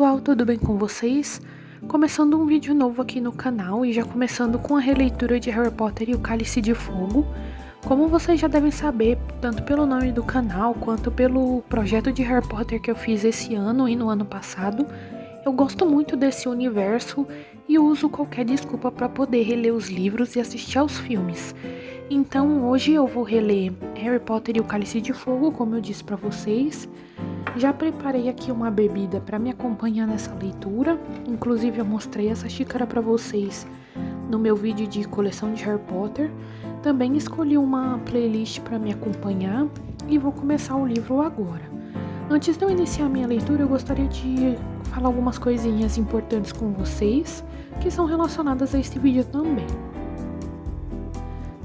pessoal, tudo bem com vocês? Começando um vídeo novo aqui no canal e já começando com a releitura de Harry Potter e o Cálice de Fogo. Como vocês já devem saber, tanto pelo nome do canal quanto pelo projeto de Harry Potter que eu fiz esse ano e no ano passado, eu gosto muito desse universo e uso qualquer desculpa para poder reler os livros e assistir aos filmes. Então hoje eu vou reler Harry Potter e o Cálice de Fogo, como eu disse para vocês. Já preparei aqui uma bebida para me acompanhar nessa leitura, inclusive eu mostrei essa xícara para vocês no meu vídeo de coleção de Harry Potter. Também escolhi uma playlist para me acompanhar e vou começar o livro agora. Antes de eu iniciar minha leitura, eu gostaria de falar algumas coisinhas importantes com vocês, que são relacionadas a este vídeo também.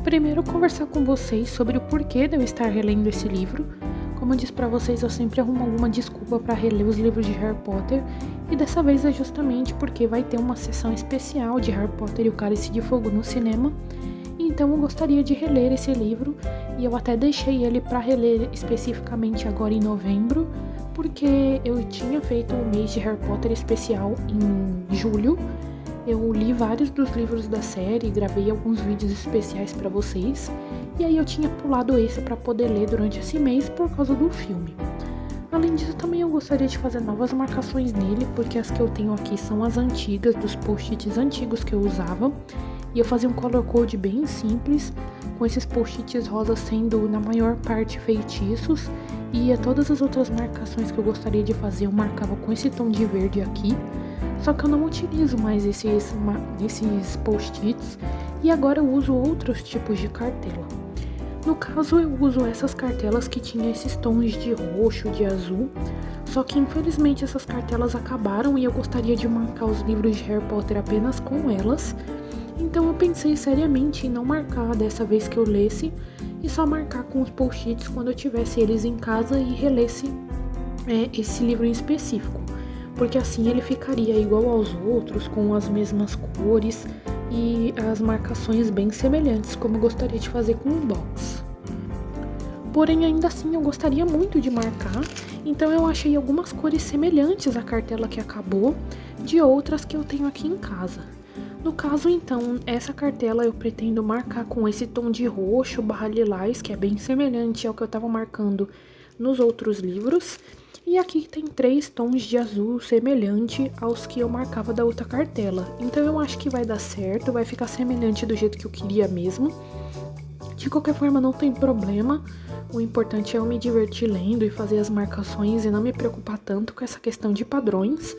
Primeiro, conversar com vocês sobre o porquê de eu estar relendo esse livro. Como eu disse pra vocês, eu sempre arrumo alguma desculpa para reler os livros de Harry Potter, e dessa vez é justamente porque vai ter uma sessão especial de Harry Potter e o Cálice de Fogo no cinema, então eu gostaria de reler esse livro, e eu até deixei ele para reler especificamente agora em novembro, porque eu tinha feito o mês de Harry Potter especial em julho. Eu li vários dos livros da série, gravei alguns vídeos especiais para vocês, e aí eu tinha pulado esse para poder ler durante esse mês por causa do filme. Além disso, também eu gostaria de fazer novas marcações nele, porque as que eu tenho aqui são as antigas, dos post-its antigos que eu usava, e eu fazia um color code bem simples, com esses post-its rosas sendo na maior parte feitiços, e todas as outras marcações que eu gostaria de fazer eu marcava com esse tom de verde aqui. Só que eu não utilizo mais esses post-its, e agora eu uso outros tipos de cartela. No caso, eu uso essas cartelas que tinham esses tons de roxo, de azul, só que infelizmente essas cartelas acabaram e eu gostaria de marcar os livros de Harry Potter apenas com elas. Então eu pensei seriamente em não marcar dessa vez que eu lesse, e só marcar com os post-its quando eu tivesse eles em casa e relesse esse livro em específico. Porque assim ele ficaria igual aos outros, com as mesmas cores e as marcações bem semelhantes, como eu gostaria de fazer com o box. Porém, ainda assim eu gostaria muito de marcar, então eu achei algumas cores semelhantes à cartela que acabou, de outras que eu tenho aqui em casa. No caso, então, essa cartela eu pretendo marcar com esse tom de roxo barra lilás, que é bem semelhante ao que eu estava marcando nos outros livros. E aqui tem 3 tons de azul semelhante aos que eu marcava da outra cartela. Então eu acho que vai dar certo, vai ficar semelhante do jeito que eu queria mesmo. De qualquer forma, não tem problema. O importante é eu me divertir lendo e fazer as marcações e não me preocupar tanto com essa questão de padrões.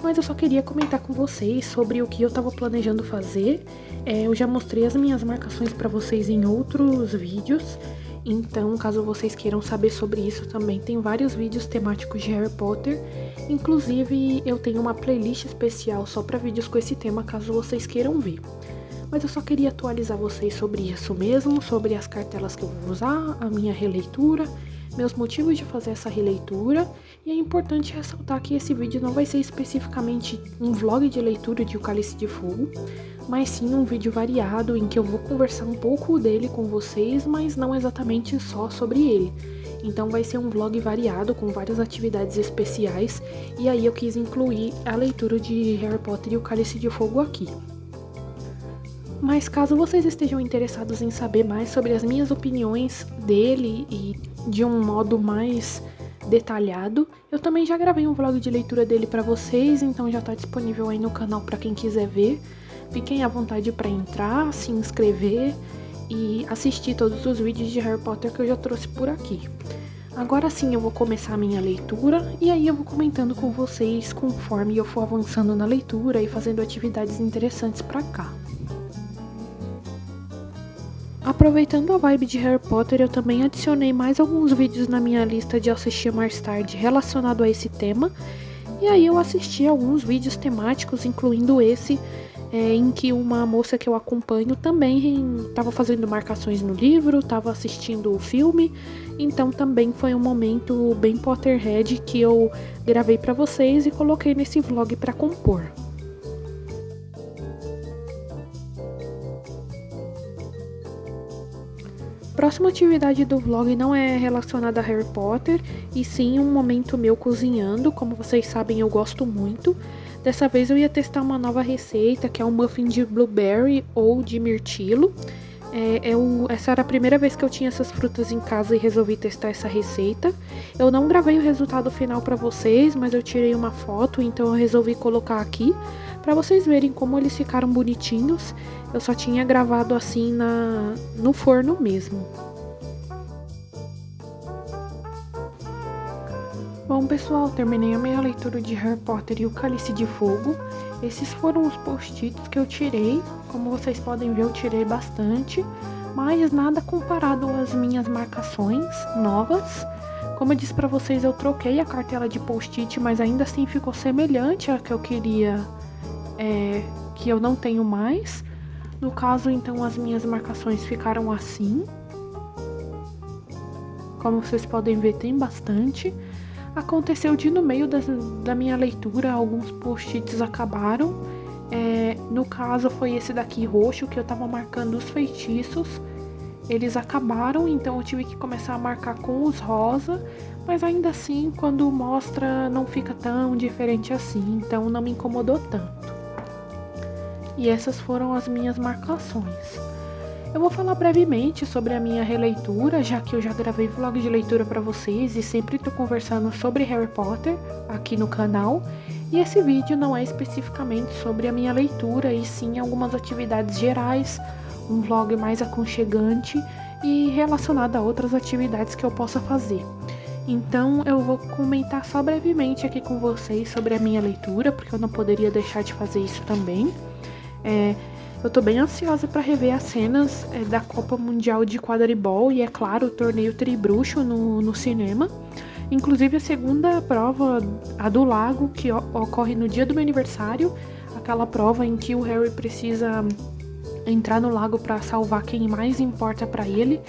Mas eu só queria comentar com vocês sobre o que eu estava planejando fazer. Eu já mostrei as minhas marcações para vocês em outros vídeos. Então, caso vocês queiram saber sobre isso, também tem vários vídeos temáticos de Harry Potter. Inclusive, eu tenho uma playlist especial só para vídeos com esse tema, caso vocês queiram ver. Mas eu só queria atualizar vocês sobre isso mesmo, sobre as cartelas que eu vou usar, a minha releitura, meus motivos de fazer essa releitura. E é importante ressaltar que esse vídeo não vai ser especificamente um vlog de leitura de O Cálice de Fogo, mas sim um vídeo variado em que eu vou conversar um pouco dele com vocês, mas não exatamente só sobre ele. Então vai ser um vlog variado com várias atividades especiais, e aí eu quis incluir a leitura de Harry Potter e o Cálice de Fogo aqui. Mas caso vocês estejam interessados em saber mais sobre as minhas opiniões dele e de um modo mais detalhado, eu também já gravei um vlog de leitura dele pra vocês, então já tá disponível aí no canal pra quem quiser ver. Fiquem à vontade para entrar, se inscrever e assistir todos os vídeos de Harry Potter que eu já trouxe por aqui. Agora sim eu vou começar a minha leitura, e aí eu vou comentando com vocês conforme eu for avançando na leitura e fazendo atividades interessantes pra cá. Aproveitando a vibe de Harry Potter, eu também adicionei mais alguns vídeos na minha lista de assistir mais tarde relacionado a esse tema, e aí eu assisti alguns vídeos temáticos, incluindo esse, em que uma moça que eu acompanho também estava fazendo marcações no livro, estava assistindo o filme, então também foi um momento bem Potterhead que eu gravei para vocês e coloquei nesse vlog para compor. Próxima atividade do vlog não é relacionada a Harry Potter, e sim um momento meu cozinhando. Como vocês sabem, eu gosto muito. Dessa vez eu ia testar uma nova receita, que é um muffin de blueberry ou de mirtilo. Essa era a primeira vez que eu tinha essas frutas em casa e resolvi testar essa receita. Eu não gravei o resultado final para vocês, mas eu tirei uma foto, então eu resolvi colocar aqui para vocês verem como eles ficaram bonitinhos. Eu só tinha gravado assim no forno mesmo. Bom, pessoal, terminei a minha leitura de Harry Potter e o Cálice de Fogo. Esses foram os post-its que eu tirei. Como vocês podem ver, eu tirei bastante, mas nada comparado às minhas marcações novas. Como eu disse pra vocês, eu troquei a cartela de post-it, mas ainda assim ficou semelhante à que eu queria, que eu não tenho mais. No caso, então, as minhas marcações ficaram assim. Como vocês podem ver, tem bastante. Aconteceu de no meio da minha leitura, alguns post-its acabaram. No caso foi esse daqui roxo, que eu tava marcando os feitiços. Eles acabaram, então eu tive que começar a marcar com os rosa. Mas ainda assim, quando mostra, não fica tão diferente assim, então não me incomodou tanto. E essas foram as minhas marcações. Eu vou falar brevemente sobre a minha releitura, já que eu já gravei vlog de leitura para vocês e sempre tô conversando sobre Harry Potter aqui no canal. E esse vídeo não é especificamente sobre a minha leitura, e sim algumas atividades gerais, um vlog mais aconchegante e relacionado a outras atividades que eu possa fazer. Então eu vou comentar só brevemente aqui com vocês sobre a minha leitura, porque eu não poderia deixar de fazer isso também. Eu tô bem ansiosa para rever as cenas da Copa Mundial de Quadribol e, é claro, o torneio Tribruxo no cinema. Inclusive a segunda prova, a do lago, que ocorre no dia do meu aniversário, aquela prova em que o Harry precisa entrar no lago para salvar quem mais importa para ele.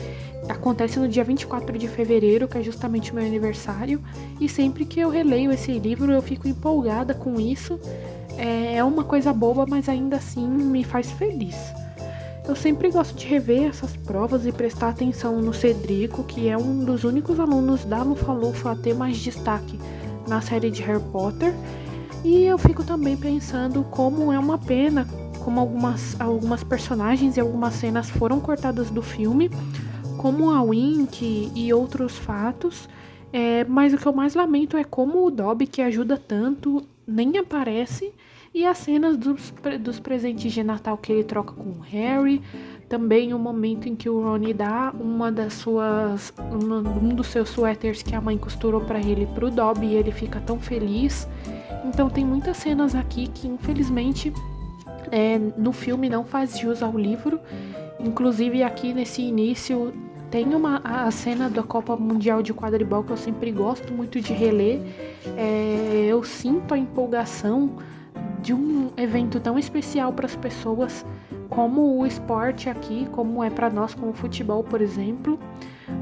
Acontece no dia 24 de fevereiro, que é justamente o meu aniversário, e sempre que eu releio esse livro eu fico empolgada com isso. É uma coisa boba, mas ainda assim me faz feliz. Eu sempre gosto de rever essas provas e prestar atenção no Cedrico, que é um dos únicos alunos da Lufa-Lufa a ter mais destaque na série de Harry Potter. E eu fico também pensando como é uma pena, como algumas personagens e algumas cenas foram cortadas do filme, como a Wink e outros fatos. Mas o que eu mais lamento é como o Dobby, que ajuda tanto, nem aparece. E as cenas dos presentes de Natal que ele troca com o Harry. Também o momento em que o Rony dá um dos seus suéteres que a mãe costurou para ele pro Dobby, e ele fica tão feliz. Então tem muitas cenas aqui que infelizmente no filme não faz jus ao livro. Inclusive aqui nesse início tem a cena da Copa Mundial de Quadribol que eu sempre gosto muito de reler. Eu sinto a empolgação de um evento tão especial para as pessoas como o esporte aqui, como é para nós, como o futebol, por exemplo.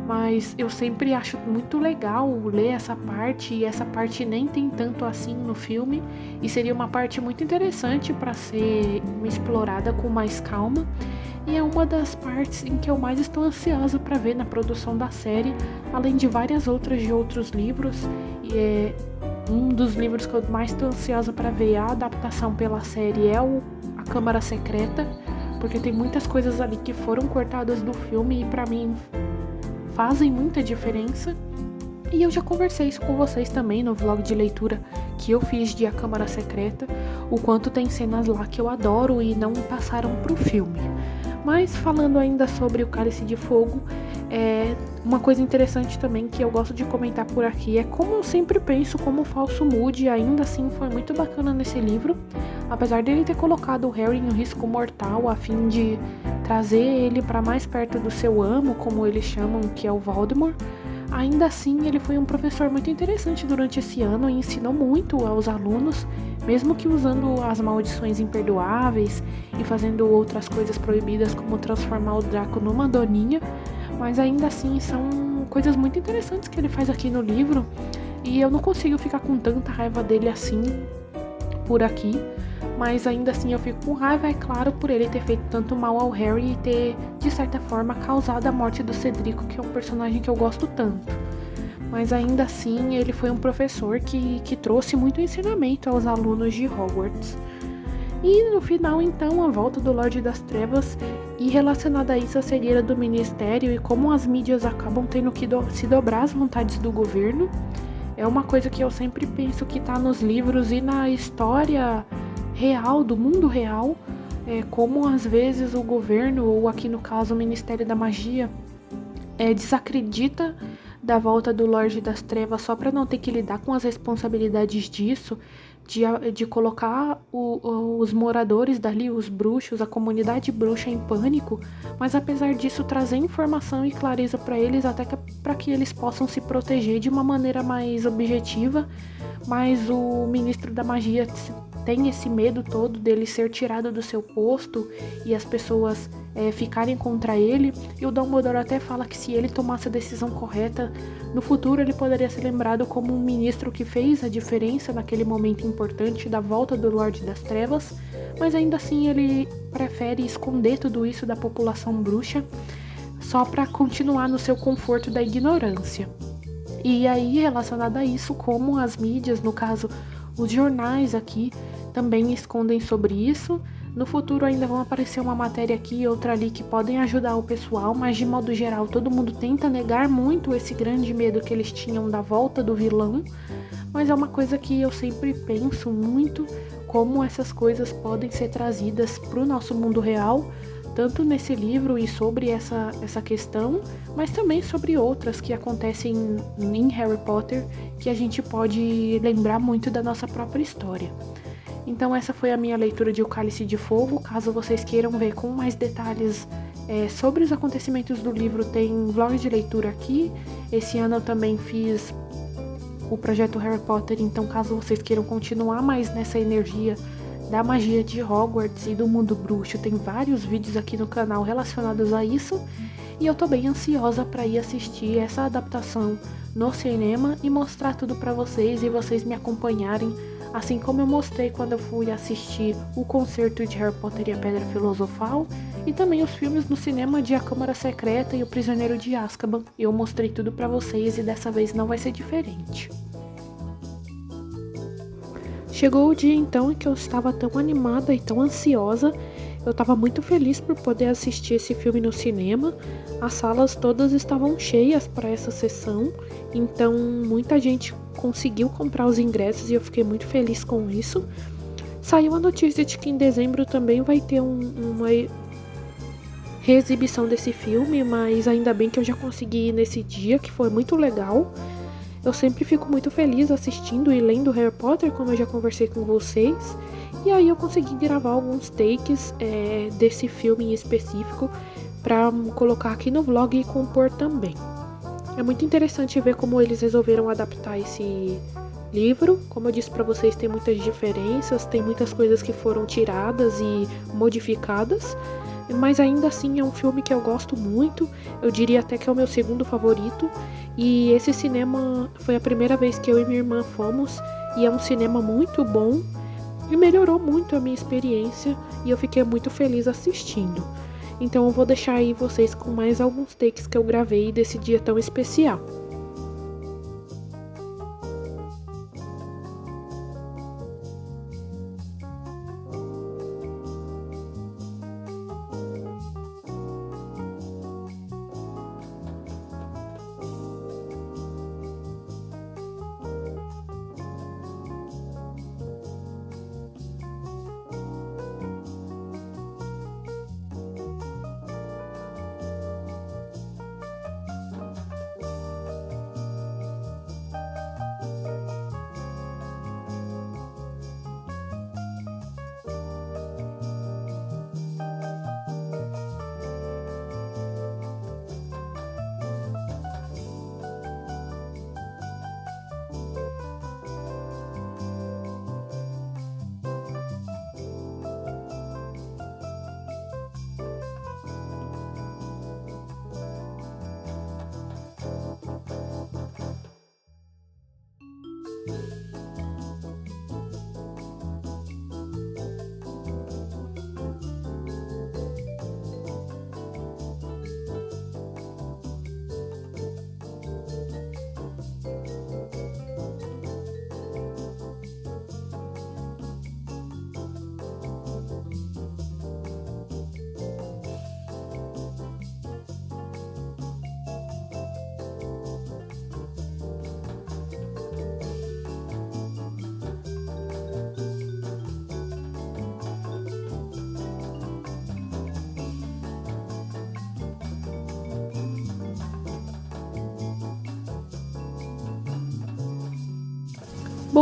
Mas eu sempre acho muito legal ler essa parte, e essa parte nem tem tanto assim no filme, e seria uma parte muito interessante para ser explorada com mais calma. E é uma das partes em que eu mais estou ansiosa para ver na produção da série, além de várias outras de outros livros. E um dos livros que eu mais estou ansiosa para ver a adaptação pela série A Câmara Secreta, porque tem muitas coisas ali que foram cortadas do filme e para mim fazem muita diferença. E eu já conversei isso com vocês também no vlog de leitura que eu fiz de A Câmara Secreta, o quanto tem cenas lá que eu adoro e não passaram pro filme. Mas falando ainda sobre o Cálice de Fogo, uma coisa interessante também que eu gosto de comentar por aqui é como eu sempre penso como o falso Moody ainda assim foi muito bacana nesse livro. Apesar dele ter colocado o Harry em um risco mortal a fim de trazer ele para mais perto do seu amo, como eles chamam, que é o Voldemort, ainda assim ele foi um professor muito interessante durante esse ano e ensinou muito aos alunos, mesmo que usando as maldições imperdoáveis e fazendo outras coisas proibidas, como transformar o Draco numa doninha. Mas ainda assim são coisas muito interessantes que ele faz aqui no livro, e eu não consigo ficar com tanta raiva dele assim por aqui. mas ainda assim eu fico com raiva, é claro, por ele ter feito tanto mal ao Harry e ter, de certa forma, causado a morte do Cedrico, que é um personagem que eu gosto tanto. Mas ainda assim, ele foi um professor que trouxe muito ensinamento aos alunos de Hogwarts. E no final, então, a volta do Lorde das Trevas e relacionada a isso a cegueira do Ministério e como as mídias acabam tendo que se dobrar às vontades do governo, é uma coisa que eu sempre penso que está nos livros e na história real, do mundo real, como às vezes o governo, ou aqui no caso o Ministério da Magia, desacredita da volta do Lorde das Trevas só para não ter que lidar com as responsabilidades disso, de colocar os moradores dali, os bruxos, a comunidade bruxa em pânico, mas apesar disso trazer informação e clareza para eles, até para que eles possam se proteger de uma maneira mais objetiva, mas o Ministro da Magia tem esse medo todo dele ser tirado do seu posto e as pessoas ficarem contra ele, e o Dumbledore até fala que se ele tomasse a decisão correta, no futuro ele poderia ser lembrado como um ministro que fez a diferença naquele momento importante da volta do Lorde das Trevas, mas ainda assim ele prefere esconder tudo isso da população bruxa só para continuar no seu conforto da ignorância. E aí, relacionado a isso, como as mídias, no caso os jornais aqui, também escondem sobre isso. No futuro ainda vão aparecer uma matéria aqui e outra ali que podem ajudar o pessoal, mas de modo geral todo mundo tenta negar muito esse grande medo que eles tinham da volta do vilão. Mas é uma coisa que eu sempre penso muito, como essas coisas podem ser trazidas para o nosso mundo real, tanto nesse livro e sobre essa questão, mas também sobre outras que acontecem em Harry Potter, que a gente pode lembrar muito da nossa própria história. Então essa foi a minha leitura de O Cálice de Fogo. Caso vocês queiram ver com mais detalhes sobre os acontecimentos do livro, tem vlog de leitura aqui. Esse ano eu também fiz o projeto Harry Potter, então caso vocês queiram continuar mais nessa energia da magia de Hogwarts e do mundo bruxo, tem vários vídeos aqui no canal relacionados a isso. E eu tô bem ansiosa para ir assistir essa adaptação no cinema e mostrar tudo para vocês e vocês me acompanharem, assim como eu mostrei quando eu fui assistir o concerto de Harry Potter e a Pedra Filosofal e também os filmes no cinema de A Câmara Secreta e O Prisioneiro de Azkaban. Eu mostrei tudo para vocês e dessa vez não vai ser diferente. Chegou o dia então em que eu estava tão animada e tão ansiosa. Eu estava muito feliz por poder assistir esse filme no cinema. As salas todas estavam cheias para essa sessão, então muita gente conseguiu comprar os ingressos e eu fiquei muito feliz com isso. Saiu a notícia de que em dezembro também vai ter uma reexibição desse filme, mas ainda bem que eu já consegui ir nesse dia, que foi muito legal. Eu sempre fico muito feliz assistindo e lendo Harry Potter, como eu já conversei com vocês. E aí eu consegui gravar alguns takes desse filme em específico para colocar aqui no vlog e compor também. É muito interessante ver como eles resolveram adaptar esse livro. Como eu disse para vocês, tem muitas diferenças, tem muitas coisas que foram tiradas e modificadas. Mas ainda assim é um filme que eu gosto muito, eu diria até que é o meu segundo favorito. E esse cinema foi a primeira vez que eu e minha irmã fomos, e é um cinema muito bom e melhorou muito a minha experiência e eu fiquei muito feliz assistindo. Então eu vou deixar aí vocês com mais alguns takes que eu gravei desse dia tão especial.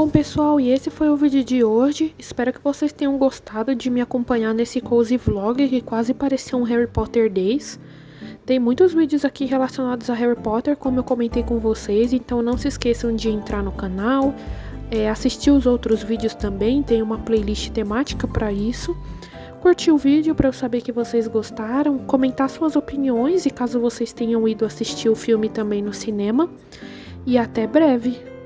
Bom, pessoal, e esse foi o vídeo de hoje. Espero que vocês tenham gostado de me acompanhar nesse cozy vlog que quase parecia um Harry Potter Days. Tem muitos vídeos aqui relacionados a Harry Potter, como eu comentei com vocês, então não se esqueçam de entrar no canal, assistir os outros vídeos também, tem uma playlist temática para isso. Curtir o vídeo para eu saber que vocês gostaram, comentar suas opiniões e caso vocês tenham ido assistir o filme também no cinema. E até breve!